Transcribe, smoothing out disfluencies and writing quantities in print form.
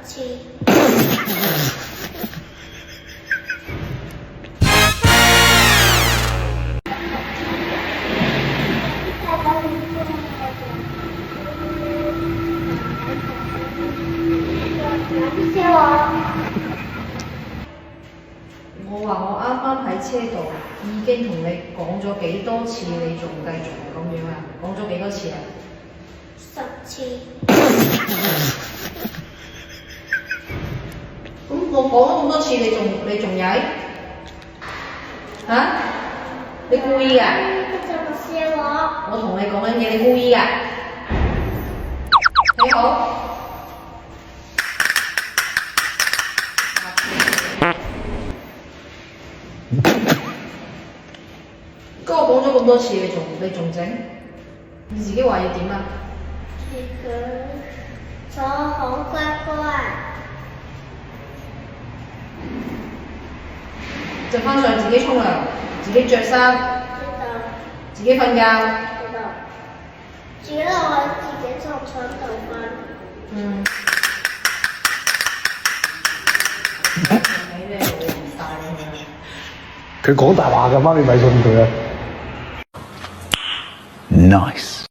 次。我話我啱啱喺車度已經同你講咗幾多次，你仲繼續咁樣啊？講咗幾多次啊10次。咁我講咗咁多次，你仲曳？嚇？你故意㗎？你怎麼笑我？我同你講緊嘢，你故意㗎？你好。跟我講咗咁多次，你仲整？你自己話要點啊？一個粉紅乖乖。就翻上自己沖涼，自己着衫，知道。自己瞓覺。知道。只要我自己從床頭翻。嗯。睇你老唔大佢。佢講大話㗎，媽咪咪信佢啊！Nice。